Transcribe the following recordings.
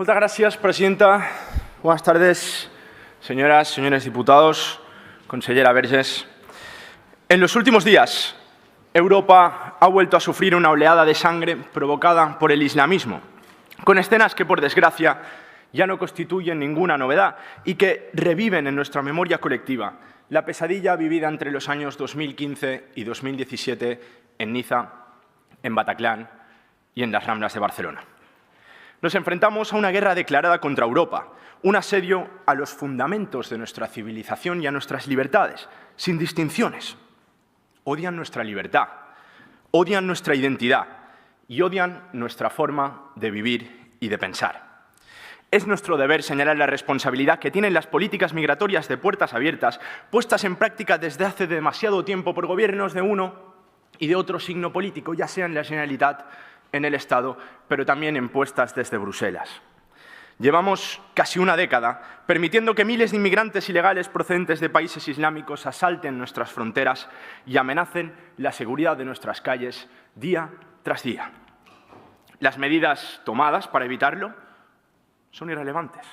Muchas gracias, presidenta. Buenas tardes, señoras, señores diputados, consellera Vergés. En los últimos días, Europa ha vuelto a sufrir una oleada de sangre provocada por el islamismo, con escenas que, por desgracia, ya no constituyen ninguna novedad y que reviven en nuestra memoria colectiva la pesadilla vivida entre los años 2015 y 2017 en Niza, en Bataclan y en las Ramblas de Barcelona. Nos enfrentamos a una guerra declarada contra Europa, un asedio a los fundamentos de nuestra civilización y a nuestras libertades, sin distinciones. Odian nuestra libertad, odian nuestra identidad y odian nuestra forma de vivir y de pensar. Es nuestro deber señalar la responsabilidad que tienen las políticas migratorias de puertas abiertas, puestas en práctica desde hace demasiado tiempo por gobiernos de uno y de otro signo político, ya sea en la Generalitat, en el Estado, pero también impuestas desde Bruselas. Llevamos casi una década permitiendo que miles de inmigrantes ilegales procedentes de países islámicos asalten nuestras fronteras y amenacen la seguridad de nuestras calles día tras día. Las medidas tomadas para evitarlo son irrelevantes.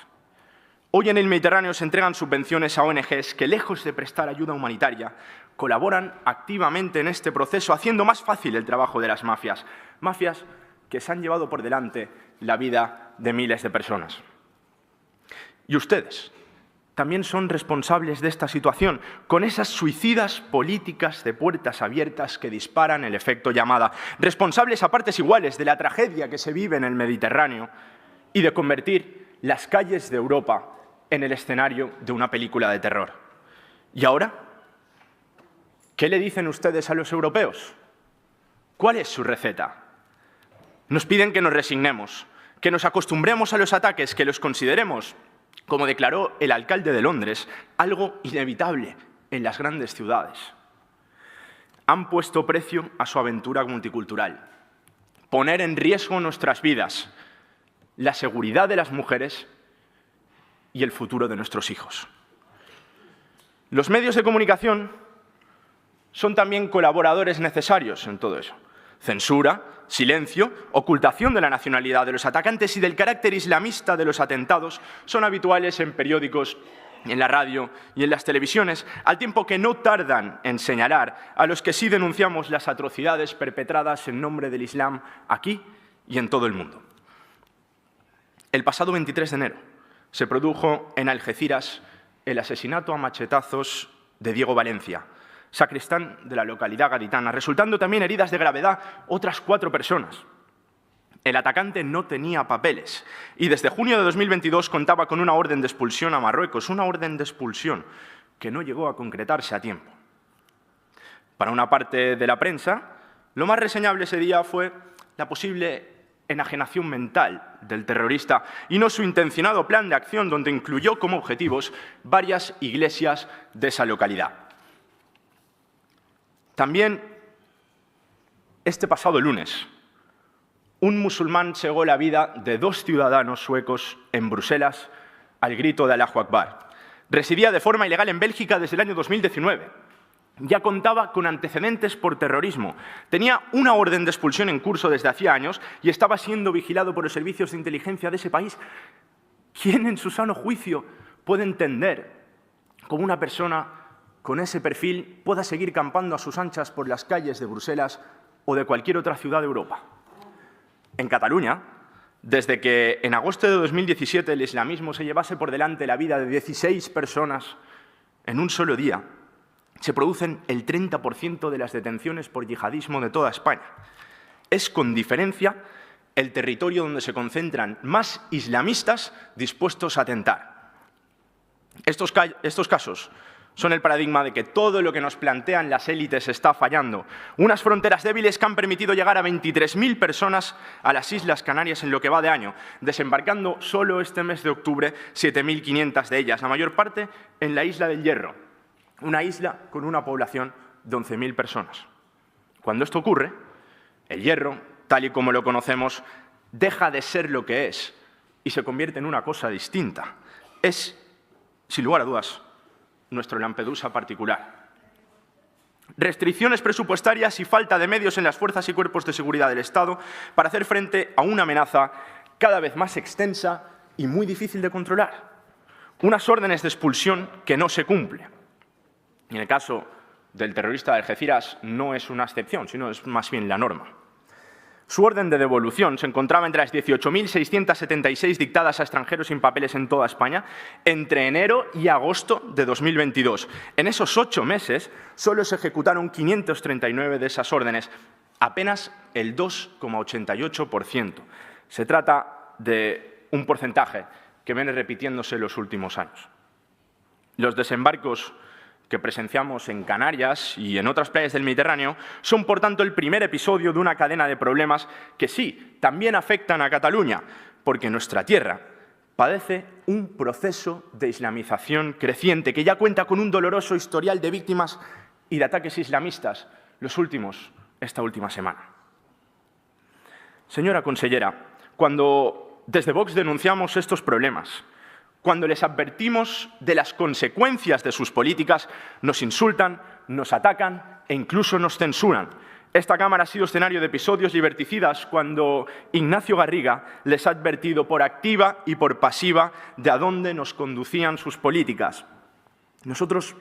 Hoy en el Mediterráneo se entregan subvenciones a ONGs que, lejos de prestar ayuda humanitaria, colaboran activamente en este proceso, haciendo más fácil el trabajo de las mafias. Mafias que se han llevado por delante la vida de miles de personas. Y ustedes también son responsables de esta situación, con esas suicidas políticas de puertas abiertas que disparan el efecto llamada. Responsables a partes iguales de la tragedia que se vive en el Mediterráneo y de convertir las calles de Europa en el escenario de una película de terror. ¿Y ahora? ¿Qué le dicen ustedes a los europeos? ¿Cuál es su receta? Nos piden que nos resignemos, que nos acostumbremos a los ataques, que los consideremos, como declaró el alcalde de Londres, algo inevitable en las grandes ciudades. Han puesto precio a su aventura multicultural. Poner en riesgo nuestras vidas, la seguridad de las mujeres y el futuro de nuestros hijos. Los medios de comunicación son también colaboradores necesarios en todo eso. Censura, silencio, ocultación de la nacionalidad de los atacantes y del carácter islamista de los atentados son habituales en periódicos, en la radio y en las televisiones, al tiempo que no tardan en señalar a los que sí denunciamos las atrocidades perpetradas en nombre del Islam aquí y en todo el mundo. El pasado 23 de enero se produjo en Algeciras el asesinato a machetazos de Diego Valencia, sacristán de la localidad gaditana, resultando también heridas de gravedad otras 4 personas. El atacante no tenía papeles y desde junio de 2022 contaba con una orden de expulsión a Marruecos, una orden de expulsión que no llegó a concretarse a tiempo. Para una parte de la prensa, lo más reseñable ese día fue la posible enajenación mental del terrorista y no su intencionado plan de acción donde incluyó como objetivos varias iglesias de esa localidad. También, este pasado lunes, un musulmán cegó la vida de 2 ciudadanos suecos en Bruselas al grito de Allahu Akbar. Residía de forma ilegal en Bélgica desde el año 2019. Ya contaba con antecedentes por terrorismo. Tenía una orden de expulsión en curso desde hacía años y estaba siendo vigilado por los servicios de inteligencia de ese país. ¿Quién en su sano juicio puede entender cómo una persona con ese perfil pueda seguir campando a sus anchas por las calles de Bruselas o de cualquier otra ciudad de Europa? En Cataluña, desde que en agosto de 2017 el islamismo se llevase por delante la vida de 16 personas en un solo día, se producen el 30% de las detenciones por yihadismo de toda España. Es, con diferencia, el territorio donde se concentran más islamistas dispuestos a atentar. Estos casos son el paradigma de que todo lo que nos plantean las élites está fallando. Unas fronteras débiles que han permitido llegar a 23.000 personas a las Islas Canarias en lo que va de año, desembarcando solo este mes de octubre 7.500 de ellas, la mayor parte en la isla del Hierro, una isla con una población de 11.000 personas. Cuando esto ocurre, el Hierro, tal y como lo conocemos, deja de ser lo que es y se convierte en una cosa distinta. Es, sin lugar a dudas, nuestro Lampedusa particular. Restricciones presupuestarias y falta de medios en las fuerzas y cuerpos de seguridad del Estado para hacer frente a una amenaza cada vez más extensa y muy difícil de controlar. Unas órdenes de expulsión que no se cumplen. Y en el caso del terrorista de Algeciras no es una excepción, sino es más bien la norma. Su orden de devolución se encontraba entre las 18.676 dictadas a extranjeros sin papeles en toda España entre enero y agosto de 2022. En esos 8 meses solo se ejecutaron 539 de esas órdenes, apenas el 2,88%. Se trata de un porcentaje que viene repitiéndose en los últimos años. Los desembarcos que presenciamos en Canarias y en otras playas del Mediterráneo son, por tanto, el primer episodio de una cadena de problemas que sí, también afectan a Cataluña, porque nuestra tierra padece un proceso de islamización creciente que ya cuenta con un doloroso historial de víctimas y de ataques islamistas, los últimos esta última semana. Señora consellera, cuando desde Vox denunciamos estos problemas, cuando les advertimos de las consecuencias de sus políticas, nos insultan, nos atacan e incluso nos censuran. Esta Cámara ha sido escenario de episodios liberticidas cuando Ignacio Garriga les ha advertido por activa y por pasiva de a dónde nos conducían sus políticas. Nosotros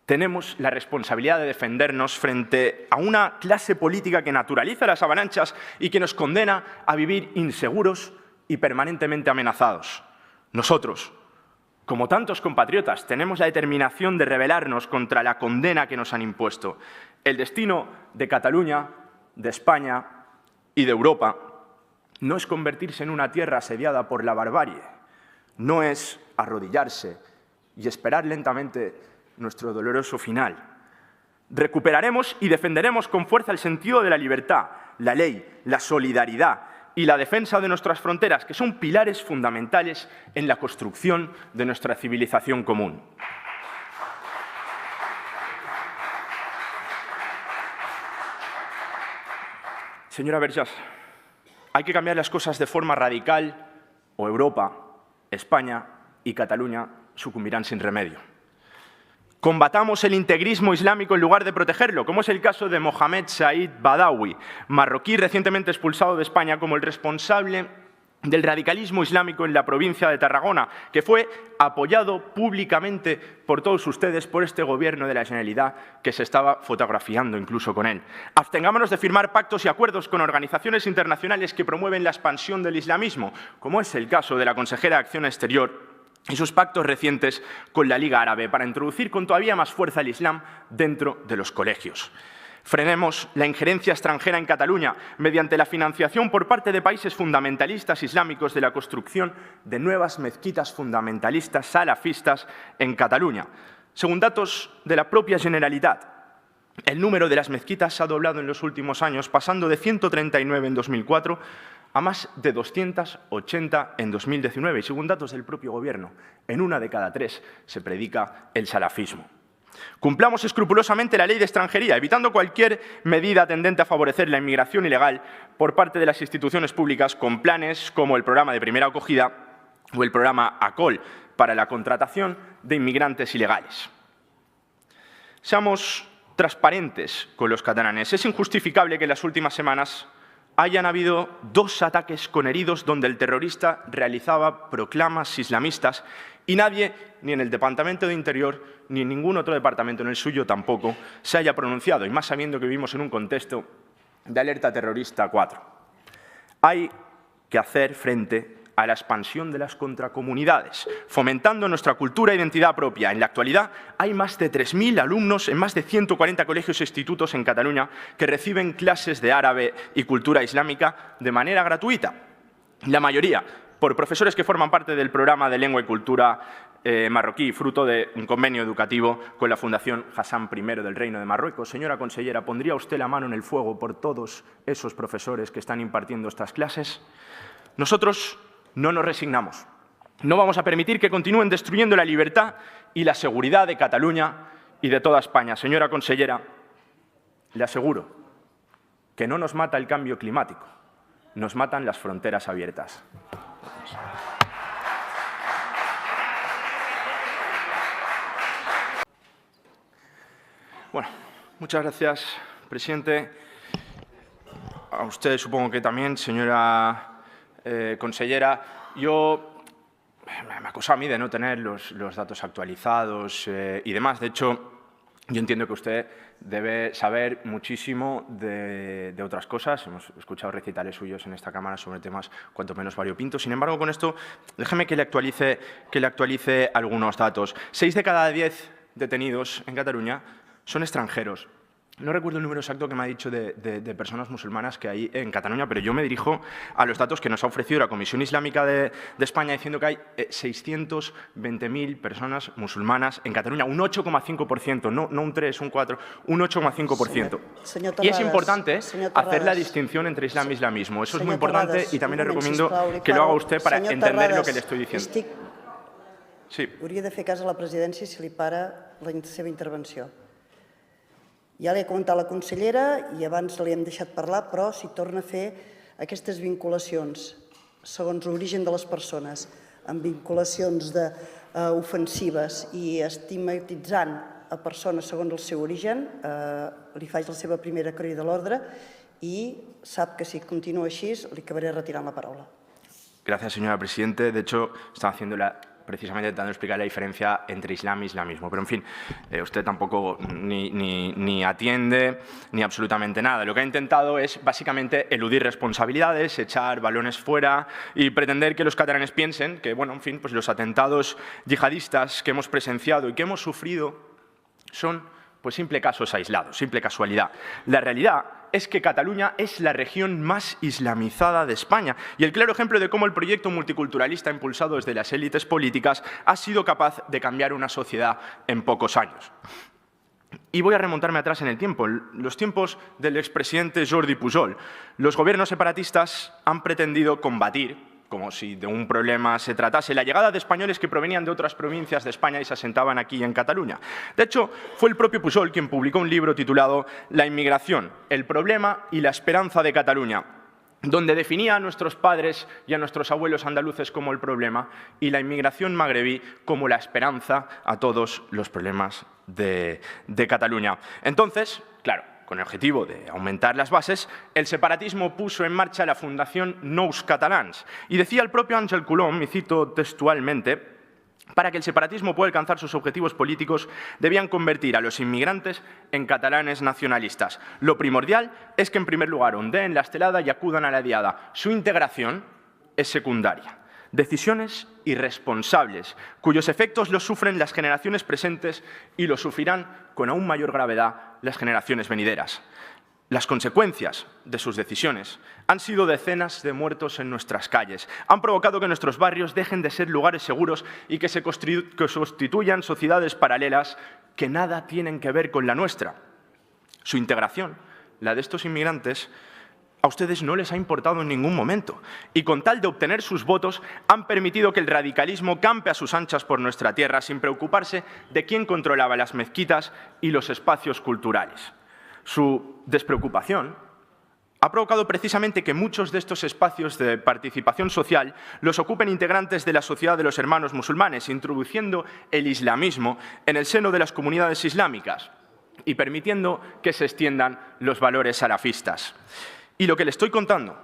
tenemos la responsabilidad de defendernos frente a una clase política que naturaliza las avalanchas y que nos condena a vivir inseguros y permanentemente amenazados. Nosotros, como tantos compatriotas, tenemos la determinación de rebelarnos contra la condena que nos han impuesto. El destino de Cataluña, de España y de Europa no es convertirse en una tierra asediada por la barbarie, no es arrodillarse y esperar lentamente nuestro doloroso final. Recuperaremos y defenderemos con fuerza el sentido de la libertad, la ley, la solidaridad y la defensa de nuestras fronteras, que son pilares fundamentales en la construcción de nuestra civilización común. Señora Vergés, hay que cambiar las cosas de forma radical o Europa, España y Cataluña sucumbirán sin remedio. Combatamos el integrismo islámico en lugar de protegerlo, como es el caso de Mohamed Said Badawi, marroquí recientemente expulsado de España como el responsable del radicalismo islámico en la provincia de Tarragona, que fue apoyado públicamente por todos ustedes, por este Gobierno de la Generalitat, que se estaba fotografiando incluso con él. Abstengámonos de firmar pactos y acuerdos con organizaciones internacionales que promueven la expansión del islamismo, como es el caso de la consejera de Acción Exterior, y sus pactos recientes con la Liga Árabe para introducir con todavía más fuerza el Islam dentro de los colegios. Frenemos la injerencia extranjera en Cataluña mediante la financiación por parte de países fundamentalistas islámicos de la construcción de nuevas mezquitas fundamentalistas salafistas en Cataluña. Según datos de la propia Generalitat, el número de las mezquitas se ha doblado en los últimos años, pasando de 139 en 2004 a más de 280 en 2019. Y según datos del propio Gobierno, en 1 de cada 3 se predica el salafismo. Cumplamos escrupulosamente la ley de extranjería, evitando cualquier medida tendente a favorecer la inmigración ilegal por parte de las instituciones públicas con planes como el programa de primera acogida o el programa ACOL para la contratación de inmigrantes ilegales. Seamos transparentes con los catalanes. Es injustificable que en las últimas semanas hayan habido 2 ataques con heridos donde el terrorista realizaba proclamas islamistas y nadie, ni en el Departamento de Interior, ni en ningún otro departamento, en el suyo tampoco, se haya pronunciado, y más sabiendo que vivimos en un contexto de alerta terrorista 4. Hay que hacer frente a la expansión de las contracomunidades, fomentando nuestra cultura e identidad propia. En la actualidad hay más de 3.000 alumnos en más de 140 colegios e institutos en Cataluña que reciben clases de árabe y cultura islámica de manera gratuita. La mayoría por profesores que forman parte del programa de lengua y cultura marroquí, fruto de un convenio educativo con la Fundación Hassan I del Reino de Marruecos. Señora consellera, ¿pondría usted la mano en el fuego por todos esos profesores que están impartiendo estas clases? Nosotros no nos resignamos. No vamos a permitir que continúen destruyendo la libertad y la seguridad de Cataluña y de toda España. Señora consellera, le aseguro que no nos mata el cambio climático, nos matan las fronteras abiertas. Bueno, muchas gracias, presidente. A usted supongo que también, señora consellera. Yo me acusa a mí de no tener los datos actualizados y demás. De hecho, yo entiendo que usted debe saber muchísimo de otras cosas. Hemos escuchado recitales suyos en esta Cámara sobre temas cuanto menos variopintos. Sin embargo, con esto, déjeme que le actualice algunos datos. 6 de cada 10 detenidos en Cataluña son extranjeros. No recuerdo el número exacto que me ha dicho de personas musulmanas que hay en Cataluña, pero yo me dirijo a los datos que nos ha ofrecido la Comisión Islámica de España, diciendo que hay 620.000 personas musulmanas en Cataluña, un 8,5%, no un 3, un 4, un 8,5%. Y es importante hacer la distinción entre islam y islamismo. Eso es muy importante y también le recomiendo que lo haga usted para entender lo que le estoy diciendo. Sí. Hauria de fer cas a la presidència si li para la seva intervenció. Ja li ha comentat la consellera i abans li hem deixat parlar, però si torna a fer aquestes vinculacions segons l'origen de les persones, amb vinculacions ofensives i estigmatitzant a persones segons el seu origen, li faig la seva primera crida a l'ordre i sap que si continua així li acabaré retirant la paraula. Gracias, señora Presidente. De hecho, estaba precisamente intentando explicar la diferencia entre islam y islamismo. Pero, en fin, usted tampoco ni atiende ni absolutamente nada. Lo que ha intentado es, básicamente, eludir responsabilidades, echar balones fuera y pretender que los catalanes piensen que, bueno, en fin, pues los atentados yihadistas que hemos presenciado y que hemos sufrido son, pues, simple casos aislados, simple casualidad. La realidad es que Cataluña es la región más islamizada de España y el claro ejemplo de cómo el proyecto multiculturalista impulsado desde las élites políticas ha sido capaz de cambiar una sociedad en pocos años. Y voy a remontarme atrás en el tiempo, los tiempos del expresidente Jordi Pujol. Los gobiernos separatistas han pretendido combatir, como si de un problema se tratase, la llegada de españoles que provenían de otras provincias de España y se asentaban aquí en Cataluña. De hecho, fue el propio Pujol quien publicó un libro titulado La inmigración, el problema y la esperanza de Cataluña, donde definía a nuestros padres y a nuestros abuelos andaluces como el problema y la inmigración magrebí como la esperanza a todos los problemas de Cataluña. Entonces, claro, con el objetivo de aumentar las bases, el separatismo puso en marcha la Fundación Nous Catalans. Y decía el propio Àngel Colom, y cito textualmente, para que el separatismo pueda alcanzar sus objetivos políticos, debían convertir a los inmigrantes en catalanes nacionalistas. Lo primordial es que, en primer lugar, ondeen la estelada y acudan a la diada. Su integración es secundaria. Decisiones irresponsables, cuyos efectos los sufren las generaciones presentes y los sufrirán con aún mayor gravedad las generaciones venideras. Las consecuencias de sus decisiones han sido decenas de muertos en nuestras calles. Han provocado que nuestros barrios dejen de ser lugares seguros y que se constituyan sociedades paralelas que nada tienen que ver con la nuestra. Su integración, la de estos inmigrantes, a ustedes no les ha importado en ningún momento y con tal de obtener sus votos han permitido que el radicalismo campe a sus anchas por nuestra tierra sin preocuparse de quién controlaba las mezquitas y los espacios culturales. Su despreocupación ha provocado precisamente que muchos de estos espacios de participación social los ocupen integrantes de la sociedad de los hermanos musulmanes, introduciendo el islamismo en el seno de las comunidades islámicas y permitiendo que se extiendan los valores salafistas. Y lo que le estoy contando,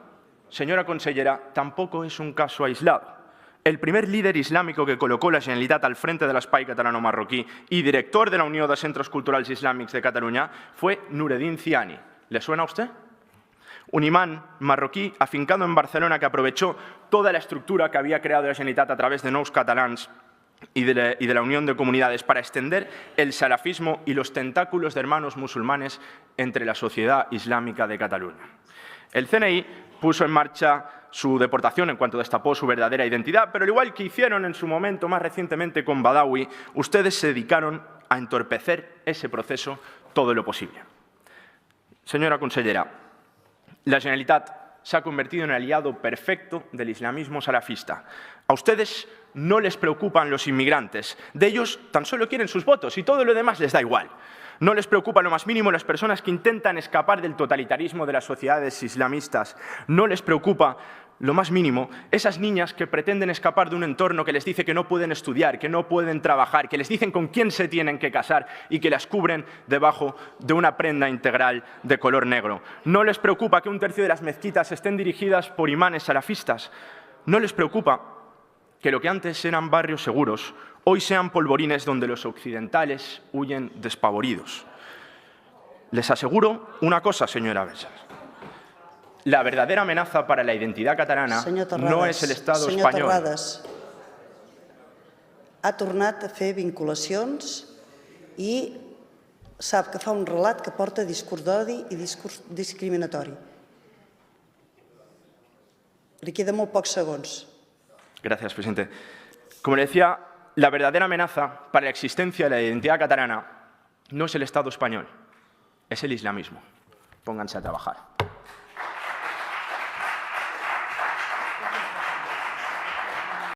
señora consellera, tampoco es un caso aislado. El primer líder islámico que colocó la Generalitat al frente de l'espai catalano-marroquí y director de la Unió de Centros Culturals Islàmics de Cataluña fue Nureddin Ziani. ¿Le suena a usted? Un imán marroquí afincado en Barcelona que aprovechó toda la estructura que había creado la Generalitat a través de Nous Catalans y de la Unión de Comunidades para extender el salafismo y los tentáculos de hermanos musulmanes entre la sociedad islámica de Cataluña. El CNI puso en marcha su deportación en cuanto destapó su verdadera identidad, pero al igual que hicieron en su momento más recientemente con Badawi, ustedes se dedicaron a entorpecer ese proceso todo lo posible. Señora consellera, la Generalitat se ha convertido en el aliado perfecto del islamismo salafista. A ustedes no les preocupan los inmigrantes, de ellos tan solo quieren sus votos y todo lo demás les da igual. No les preocupa lo más mínimo las personas que intentan escapar del totalitarismo de las sociedades islamistas. No les preocupa lo más mínimo esas niñas que pretenden escapar de un entorno que les dice que no pueden estudiar, que no pueden trabajar, que les dicen con quién se tienen que casar y que las cubren debajo de una prenda integral de color negro. No les preocupa que un tercio de las mezquitas estén dirigidas por imanes salafistas. No les preocupa que lo que antes eran barrios seguros, hoy sean polvorines donde los occidentales huyen despavoridos. Les aseguro una cosa, señora Verges. La verdadera amenaza para la identidad catalana no és l'Estat espanyol. Senyor Terrades, ha tornat a fer vinculacions i sap que fa un relat que porta discurs d'odi i discurs discriminatori. Li queden molt pocs segons. Gracias, presidente. Como le decía, la verdadera amenaza para la existencia de la identidad catalana no es el Estado español, es el islamismo. Pónganse a trabajar.